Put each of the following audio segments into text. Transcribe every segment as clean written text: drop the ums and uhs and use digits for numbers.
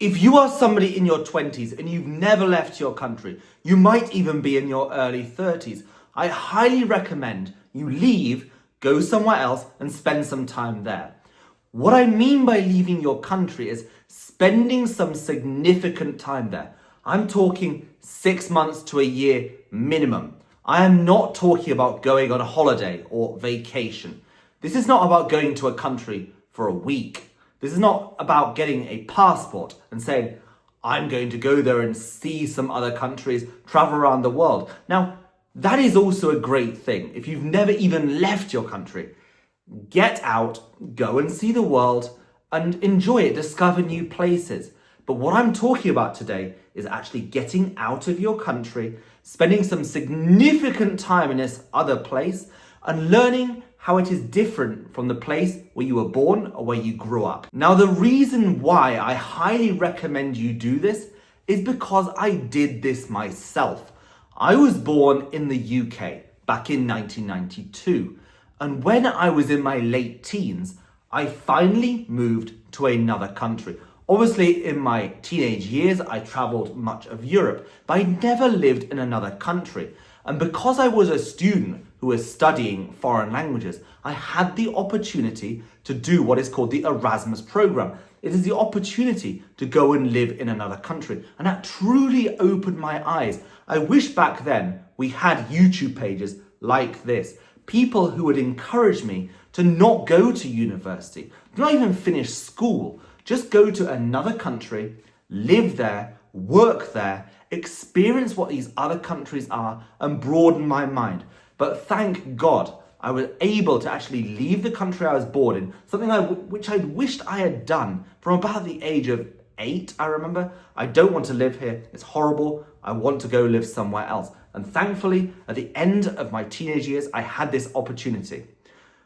If you are somebody in your 20s and you've never left your country, you might even be in your early 30s, I highly recommend you leave, go somewhere else and spend some time there. What I mean by leaving your country is spending some significant time there. I'm talking 6 months to a year minimum. I am not talking about going on a holiday or vacation. This is not about going to a country for a week. This is not about getting a passport and saying, I'm going to go there and see some other countries, travel around the world. Now, that is also a great thing. If you've never even left your country, get out, go and see the world and enjoy it, discover new places. But what I'm talking about today is actually getting out of your country, spending some significant time in this other place and learning how it is different from the place where you were born or where you grew up. Now, the reason why I highly recommend you do this is because I did this myself. I was born in the UK back in 1992. And when I was in my late teens, I finally moved to another country. Obviously, in my teenage years, I traveled much of Europe, but I never lived in another country. And because I was a student who was studying foreign languages, I had the opportunity to do what is called the Erasmus program. It is the opportunity to go and live in another country. And that truly opened my eyes. I wish back then we had YouTube pages like this. People who would encourage me to not go to university, not even finish school, just go to another country, live there, work there, experience what these other countries are and broaden my mind. But thank God I was able to actually leave the country I was born in, something which I wished I had done from about the age of 8, I remember. I don't want to live here, it's horrible, I want to go live somewhere else. And thankfully, at the end of my teenage years, I had this opportunity.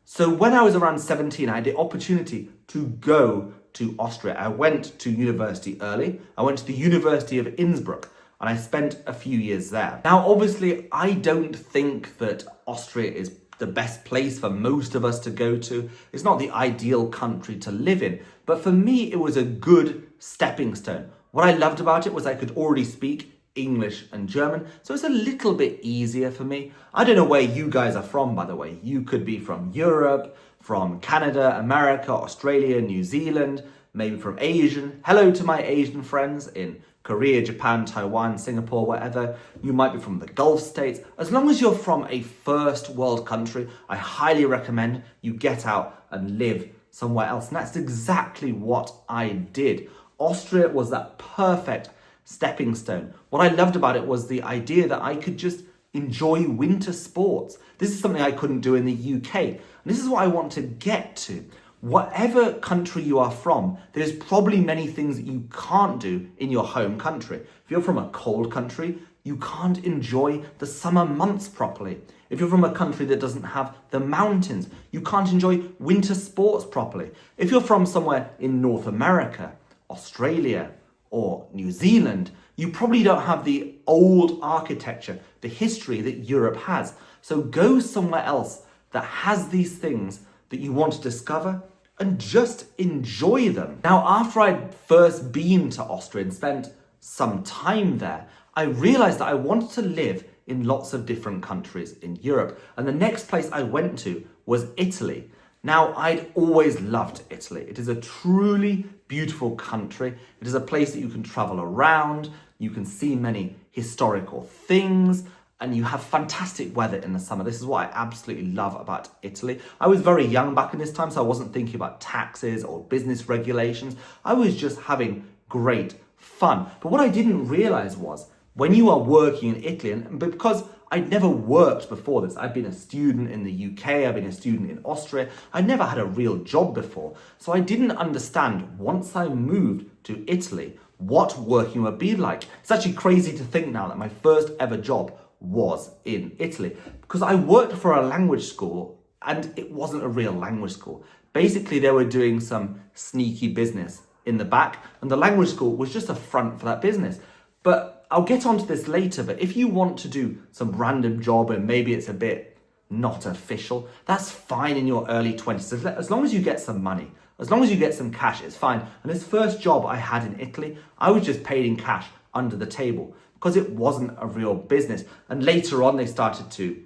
So when I was around 17, I had the opportunity to go to Austria. I went to university early. I went to the University of Innsbruck and I spent a few years there. Now, obviously, I don't think that Austria is the best place for most of us to go to. It's not the ideal country to live in, but for me, it was a good stepping stone. What I loved about it was I could already speak English and German, so it's a little bit easier for me. I don't know where you guys are from, by the way. You could be from Europe, from Canada, America, Australia, New Zealand, maybe from Asian. Hello to my Asian friends in Korea, Japan, Taiwan, Singapore, wherever. You might be from the Gulf states. As long as you're from a first world country, I highly recommend you get out and live somewhere else. And that's exactly what I did. Austria was that perfect stepping stone. What I loved about it was the idea that I could just enjoy winter sports. This is something I couldn't do in the UK. And this is what I want to get to. Whatever country you are from, there's probably many things that you can't do in your home country. If you're from a cold country, you can't enjoy the summer months properly. If you're from a country that doesn't have the mountains, you can't enjoy winter sports properly. If you're from somewhere in North America, Australia, or New Zealand, you probably don't have the old architecture, the history that Europe has. So go somewhere else that has these things that you want to discover and just enjoy them. Now, after I'd first been to Austria and spent some time there, I realized that I wanted to live in lots of different countries in Europe. And the next place I went to was Italy. Now, I'd always loved Italy. It is a truly beautiful country. It is a place that you can travel around, you can see many historical things, and you have fantastic weather in the summer. This is what I absolutely love about Italy. I was very young back in this time, so I wasn't thinking about taxes or business regulations. I was just having great fun. But what I didn't realize was when you are working in Italy, and because I'd never worked before this. I'd been a student in the UK, I'd been a student in Austria. I never had a real job before. So I didn't understand, once I moved to Italy, what working would be like. It's actually crazy to think now that my first ever job was in Italy, because I worked for a language school and it wasn't a real language school. Basically, they were doing some sneaky business in the back, and the language school was just a front for that business. But I'll get onto this later, but if you want to do some random job and maybe it's a bit not official. That's fine in your early 20s. As long as you get some money, as long as you get some cash, it's fine. And this first job I had in Italy, I was just paid in cash under the table because it wasn't a real business. And later on, they started to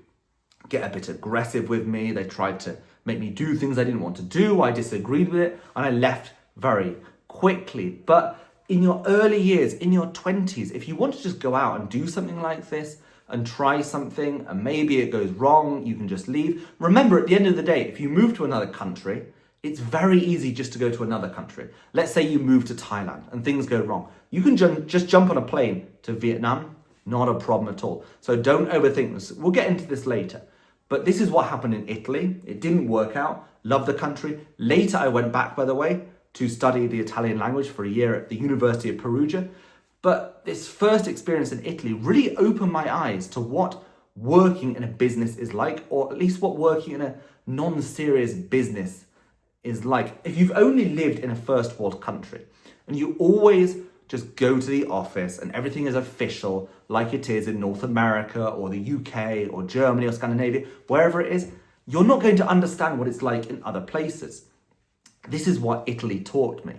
get a bit aggressive with me. They tried to make me do things I didn't want to do. I disagreed with it and I left very quickly. But in your early years, in your 20s, if you want to just go out and do something like this and try something and maybe it goes wrong, you can just leave. Remember, at the end of the day, if you move to another country, it's very easy just to go to another country. Let's say you move to Thailand and things go wrong. You can just jump on a plane to Vietnam, not a problem at all. So don't overthink this. We'll get into this later. But this is what happened in Italy. It didn't work out. Love the country. Later, I went back, by the way, to study the Italian language for a year at the University of Perugia. But this first experience in Italy really opened my eyes to what working in a business is like, or at least what working in a non-serious business is like. If you've only lived in a first world country and you always just go to the office and everything is official like it is in North America or the UK or Germany or Scandinavia, wherever it is, you're not going to understand what it's like in other places. This is what Italy taught me.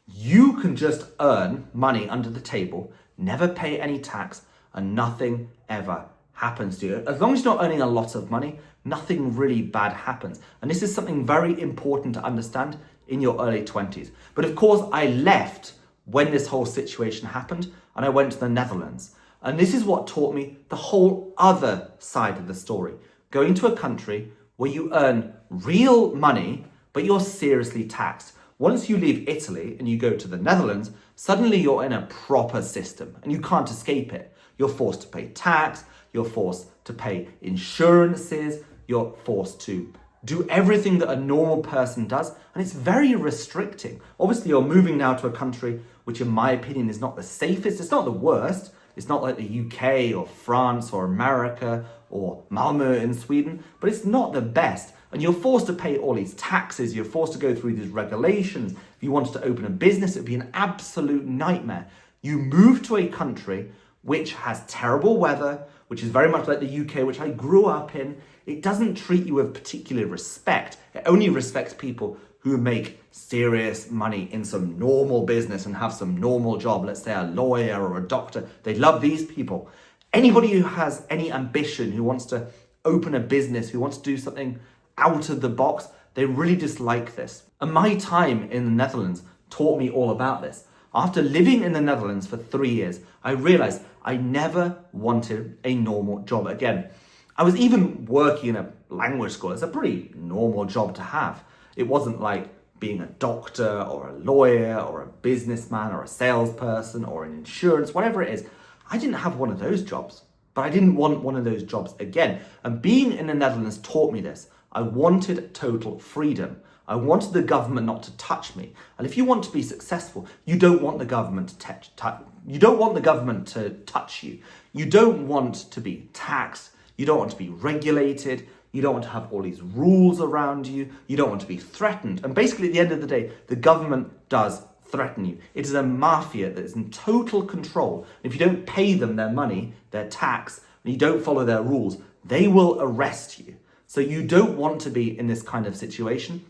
You can just earn money under the table, never pay any tax, and nothing ever happens to you. As long as you're not earning a lot of money, nothing really bad happens. And this is something very important to understand in your early 20s. But of course, I left when this whole situation happened and I went to the Netherlands. And this is what taught me the whole other side of the story. Going to a country where you earn real money, but you're seriously taxed. Once you leave Italy and you go to the Netherlands, suddenly you're in a proper system and you can't escape it. You're forced to pay tax, you're forced to pay insurances, you're forced to do everything that a normal person does, and it's very restricting. Obviously, you're moving now to a country which, in my opinion, is not the safest, it's not the worst. It's not like the UK or France or America or Malmö in Sweden, but it's not the best. And you're forced to pay all these taxes, you're forced to go through these regulations. If you wanted to open a business, it'd be an absolute nightmare. You move to a country which has terrible weather, which is very much like the UK, which I grew up in. It doesn't treat you with particular respect. It only respects people who make serious money in some normal business and have some normal job. Let's say a lawyer or a doctor. They love these people. Anybody who has any ambition, who wants to open a business, who wants to do something out of the box, they really dislike this. And my time in the Netherlands taught me all about this. After living in the Netherlands for 3 years, I realized I never wanted a normal job again. I was even working in a language school. It's a pretty normal job to have. It wasn't like being a doctor or a lawyer or a businessman or a salesperson or an insurance, whatever it is. I didn't have one of those jobs, but I didn't want one of those jobs again. And being in the Netherlands taught me this. I wanted total freedom. I wanted the government not to touch me. And if you want to be successful, you don't want the government to touch you. You don't want to be taxed. You don't want to be regulated. You don't want to have all these rules around you. You don't want to be threatened. And basically, at the end of the day, the government does threaten you. It is a mafia that is in total control. And if you don't pay them their money, their tax, and you don't follow their rules, they will arrest you. So you don't want to be in this kind of situation.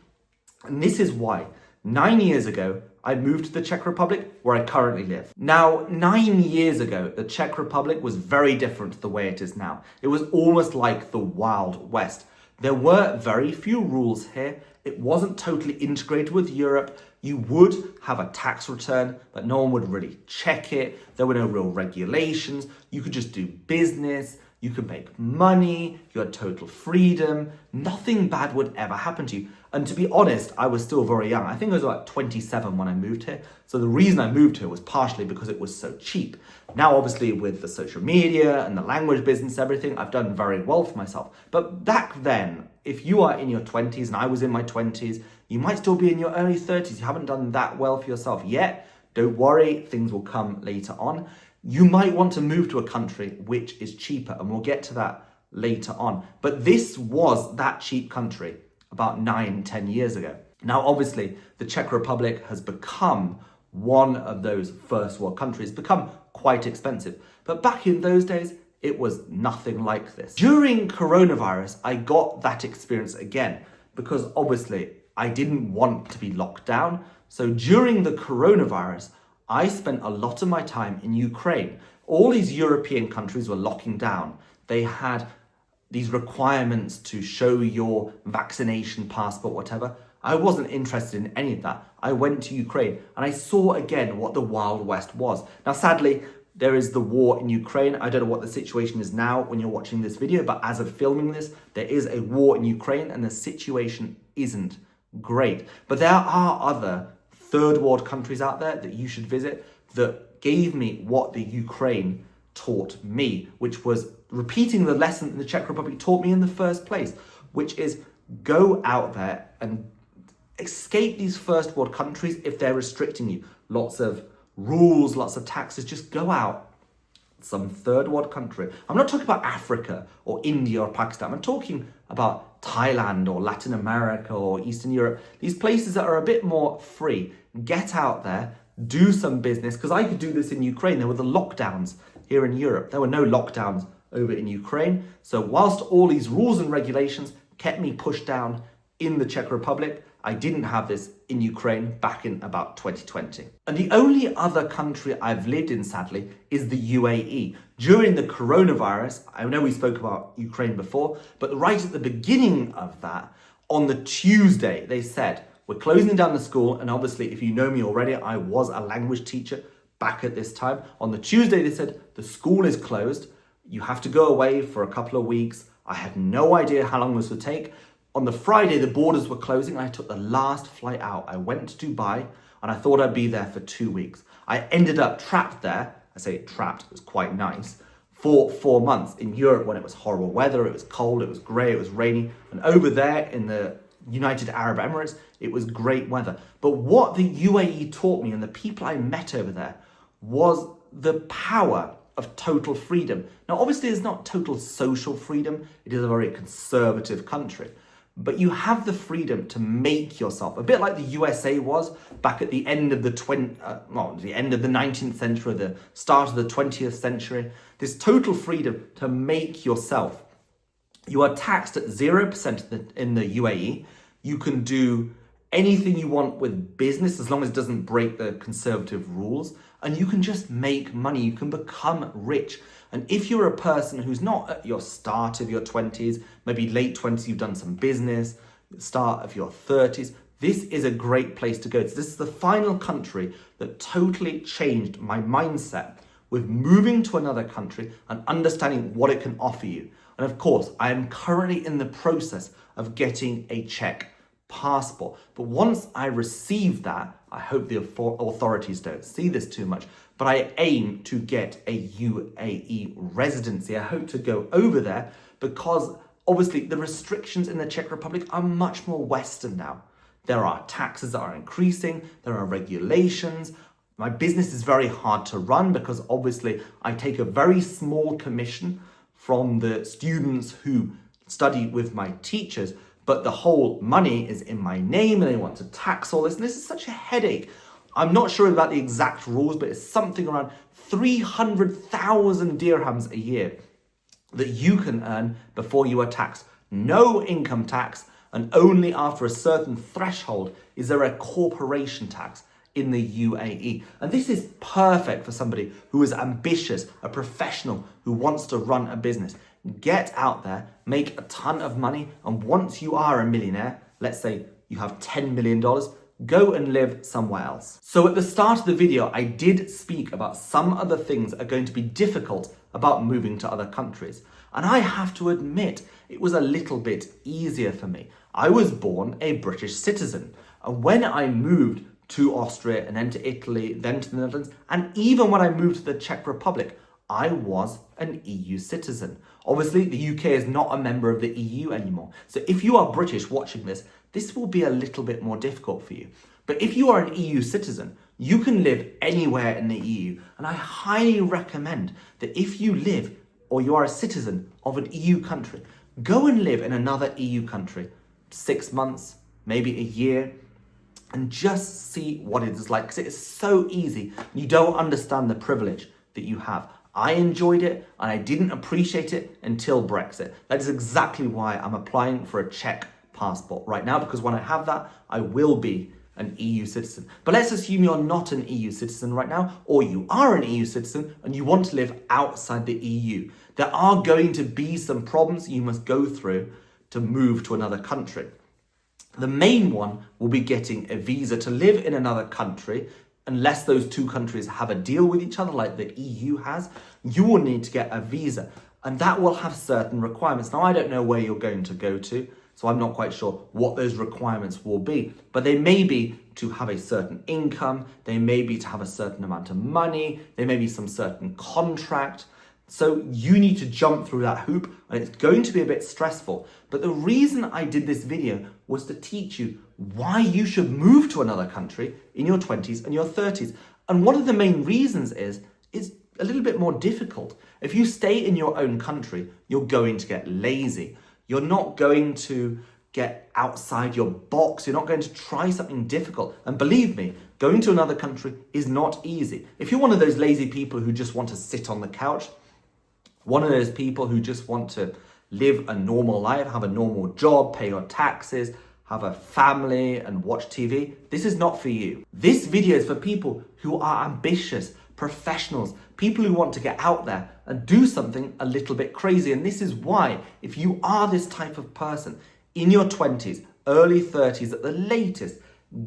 And this is why 9 years ago, I moved to the Czech Republic, where I currently live. Now, 9 years ago, the Czech Republic was very different to the way it is now. It was almost like the Wild West. There were very few rules here. It wasn't totally integrated with Europe. You would have a tax return, but no one would really check it. There were no real regulations. You could just do business. You could make money, you had total freedom, nothing bad would ever happen to you. And to be honest, I was still very young. I think I was about 27 when I moved here. So the reason I moved here was partially because it was so cheap. Now, obviously, with the social media and the language business, everything, I've done very well for myself. But back then, if you are in your 20s and I was in my 20s, you might still be in your early 30s. You haven't done that well for yourself yet. Don't worry, things will come later on. You might want to move to a country which is cheaper, and we'll get to that later on. But this was that cheap country about 9-10 years ago. Now, obviously, the Czech Republic has become one of those first world countries, become quite expensive. But back in those days, it was nothing like this. During coronavirus, I got that experience again because obviously I didn't want to be locked down. So during the coronavirus, I spent a lot of my time in Ukraine. All these European countries were locking down. They had these requirements to show your vaccination passport, whatever. I wasn't interested in any of that. I went to Ukraine and I saw again what the Wild West was. Now, sadly, there is the war in Ukraine. I don't know what the situation is now when you're watching this video, but as of filming this, there is a war in Ukraine and the situation isn't great. But there are other third world countries out there that you should visit that gave me what the Ukraine taught me, which was repeating the lesson the Czech Republic taught me in the first place, which is go out there and escape these first world countries if they're restricting you. Lots of rules, lots of taxes. Just go out some third world country. I'm not talking about Africa or India or Pakistan. I'm talking about Thailand or Latin America or Eastern Europe. These places that are a bit more free. Get out there, do some business, because I could do this in Ukraine. There were the lockdowns here in Europe. There were no lockdowns over in Ukraine. So whilst all these rules and regulations kept me pushed down in the Czech Republic, I didn't have this in Ukraine back in about 2020. And the only other country I've lived in, sadly, is the UAE. During the coronavirus, I know we spoke about Ukraine before, but right at the beginning of that, on the Tuesday, they said, we're closing down the school. And obviously, if you know me already, I was a language teacher back at this time. On the Tuesday, they said, the school is closed. You have to go away for a couple of weeks. I had no idea how long this would take. On the Friday, the borders were closing. I took the last flight out. I went to Dubai and I thought I'd be there for 2 weeks. I ended up trapped there. I say trapped, it was quite nice, for 4 months in Europe when it was horrible weather, it was cold, it was grey, it was rainy. And over there in the United Arab Emirates, it was great weather. But what the UAE taught me and the people I met over there was the power of total freedom. Now, obviously, it's not total social freedom. It is a very conservative country. But you have the freedom to make yourself, a bit like the USA was back at the end of the the end of the 19th century, the start of the 20th century. This total freedom to make yourself. You are taxed at 0% in the UAE. You can do anything you want with business as long as it doesn't break the conservative rules. And you can just make money. You can become rich. And if you're a person who's not at your start of your 20s, maybe late 20s, you've done some business, start of your 30s, this is a great place to go. So this is the final country that totally changed my mindset with moving to another country and understanding what it can offer you. And of course, I am currently in the process of getting a Czech passport. But once I receive that, I hope the authorities don't see this too much, but I aim to get a UAE residency. I hope to go over there because obviously the restrictions in the Czech Republic are much more Western now. There are taxes that are increasing, there are regulations. My business is very hard to run because obviously I take a very small commission from the students who study with my teachers, but the whole money is in my name and they want to tax all this. And this is such a headache. I'm not sure about the exact rules, but it's something around 300,000 dirhams a year that you can earn before you are taxed. No income tax, and only after a certain threshold is there a corporation tax in the UAE. And this is perfect for somebody who is ambitious, a professional who wants to run a business. Get out there, make a ton of money, and once you are a millionaire, let's say you have $10 million, go and live somewhere else. So at the start of the video, I did speak about some other things that are going to be difficult about moving to other countries. And I have to admit, it was a little bit easier for me. I was born a British citizen. And when I moved to Austria and then to Italy, then to the Netherlands, and even when I moved to the Czech Republic, I was an EU citizen. Obviously, the UK is not a member of the EU anymore. So if you are British watching this, this will be a little bit more difficult for you. But if you are an EU citizen, you can live anywhere in the EU. And I highly recommend that if you live or you are a citizen of an EU country, go and live in another EU country, 6 months, maybe a year, and just see what it is like. Because it is so easy. You don't understand the privilege that you have. I enjoyed it and I didn't appreciate it until Brexit. That is exactly why I'm applying for a Czech passport right now, because when I have that, I will be an EU citizen. But let's assume you're not an EU citizen right now, or you are an EU citizen and you want to live outside the EU. There are going to be some problems you must go through to move to another country. The main one will be getting a visa to live in another country. Unless those two countries have a deal with each other like the EU has, you will need to get a visa, and that will have certain requirements. Now, I don't know where you're going to go to, so I'm not quite sure what those requirements will be, but they may be to have a certain income, they may be to have a certain amount of money, they may be some certain contract. So you need to jump through that hoop, and it's going to be a bit stressful. But the reason I did this video was to teach you why you should move to another country in your 20s and your 30s. And one of the main reasons is it's a little bit more difficult. If you stay in your own country, you're going to get lazy. You're not going to get outside your box. You're not going to try something difficult. And believe me, going to another country is not easy. If you're one of those lazy people who just want to sit on the couch, one of those people who just want to live a normal life, have a normal job, pay your taxes, have a family and watch TV, this is not for you. This video is for people who are ambitious, professionals, people who want to get out there and do something a little bit crazy. And this is why, if you are this type of person in your 20s, early 30s at the latest,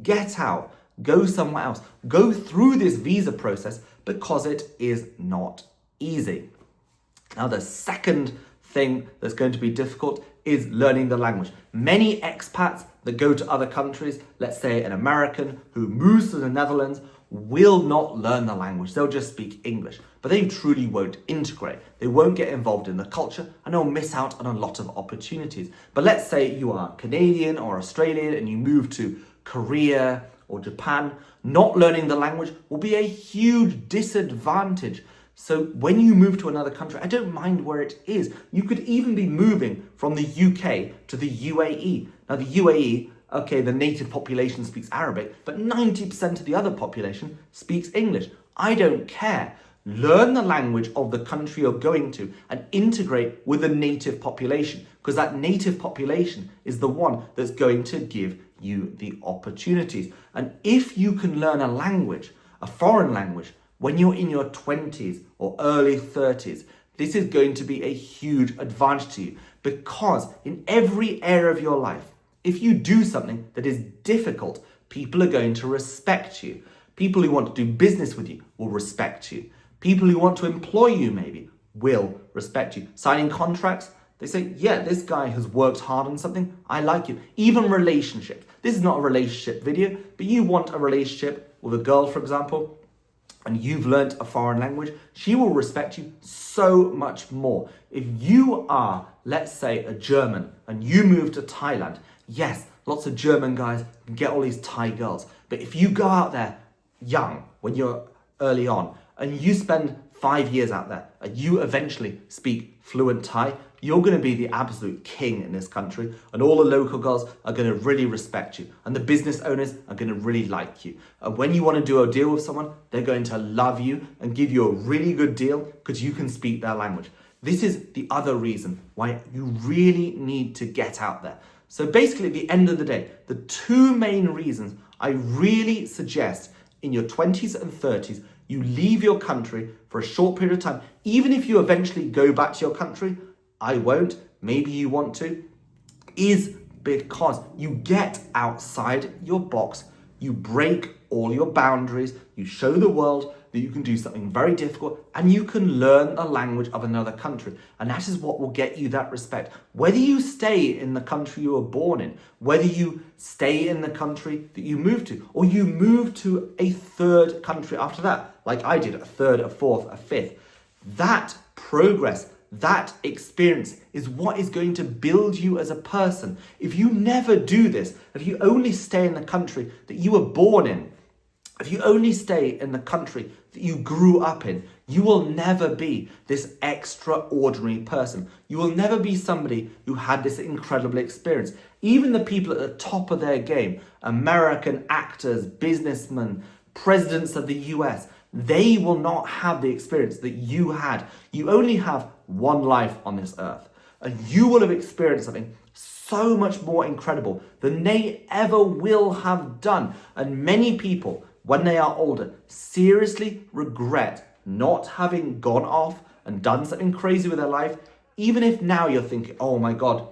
get out, go somewhere else, go through this visa process, because it is not easy. Now, the second thing that's going to be difficult is learning the language. Many expats that go to other countries, let's say an American who moves to the Netherlands, will not learn the language. They'll just speak English, but they truly won't integrate. They won't get involved in the culture, and they'll miss out on a lot of opportunities. But let's say you are Canadian or Australian and you move to Korea or Japan, not learning the language will be a huge disadvantage. So when you move to another country, I don't mind where it is. You could even be moving from the UK to the UAE. Now the UAE, okay, the native population speaks Arabic, but 90% of the other population speaks English. I don't care. Learn the language of the country you're going to and integrate with the native population, because that native population is the one that's going to give you the opportunities. And if you can learn a language, a foreign language, when you're in your 20s or early 30s, this is going to be a huge advantage to you, because in every area of your life, if you do something that is difficult, people are going to respect you. People who want to do business with you will respect you. People who want to employ you maybe will respect you. Signing contracts, they say, yeah, this guy has worked hard on something, I like him. Even relationships. This is not a relationship video, but you want a relationship with a girl, for example, and you've learnt a foreign language, she will respect you so much more. If you are, let's say, a German and you move to Thailand, yes, lots of German guys can get all these Thai girls. But if you go out there young, when you're early on, and you spend 5 years out there, and you eventually speak fluent Thai, you're going to be the absolute king in this country, and all the local girls are going to really respect you, and the business owners are going to really like you. And when you want to do a deal with someone, they're going to love you and give you a really good deal because you can speak their language. This is the other reason why you really need to get out there. So basically, at the end of the day, the two main reasons I really suggest in your 20s and 30s, you leave your country for a short period of time. Even if you eventually go back to your country, I won't, maybe you want to, is because you get outside your box, you break all your boundaries, you show the world that you can do something very difficult, and you can learn the language of another country. And that is what will get you that respect. Whether you stay in the country you were born in, whether you stay in the country that you moved to, or you move to a third country after that, like I did, a third, a fourth, a fifth, that progress, that experience is what is going to build you as a person. If you never do this, if you only stay in the country that you were born in, if you only stay in the country that you grew up in, you will never be this extraordinary person. You will never be somebody who had this incredible experience. Even the people at the top of their game, American actors, businessmen, presidents of the US, They will not have the experience that you had. You only have one life on this earth, and you will have experienced something so much more incredible than they ever will have done. And many people, when they are older, seriously regret not having gone off and done something crazy with their life, even if now you're thinking, oh my God,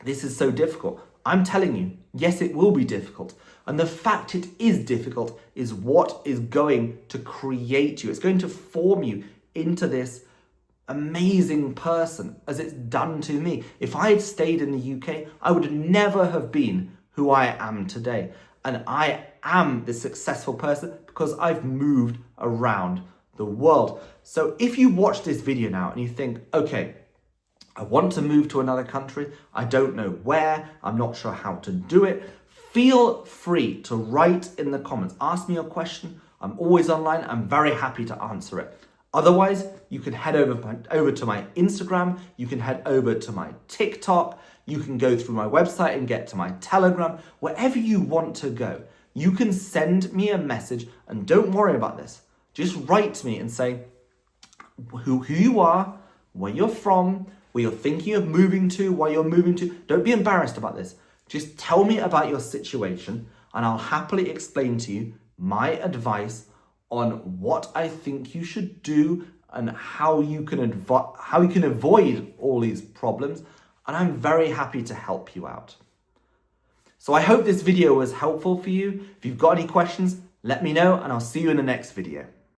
this is so difficult. I'm telling you, yes, it will be difficult. And the fact it is difficult is what is going to create you. It's going to form you into this amazing person, as it's done to me. If I had stayed in the UK, I would never have been who I am today. And I am this successful person because I've moved around the world. So if you watch this video now and you think, okay, I want to move to another country, I don't know where, I'm not sure how to do it, feel free to write in the comments. Ask me a question. I'm always online. I'm very happy to answer it. Otherwise, you can head over to my Instagram. You can head over to my TikTok. You can go through my website and get to my Telegram. Wherever you want to go, you can send me a message, and don't worry about this. Just write to me and say who you are, where you're from, where you're thinking of moving to, why you're moving to. Don't be embarrassed about this. Just tell me about your situation, and I'll happily explain to you my advice on what I think you should do and how you can avoid all these problems. And I'm very happy to help you out. So I hope this video was helpful for you. If you've got any questions, let me know, and I'll see you in the next video.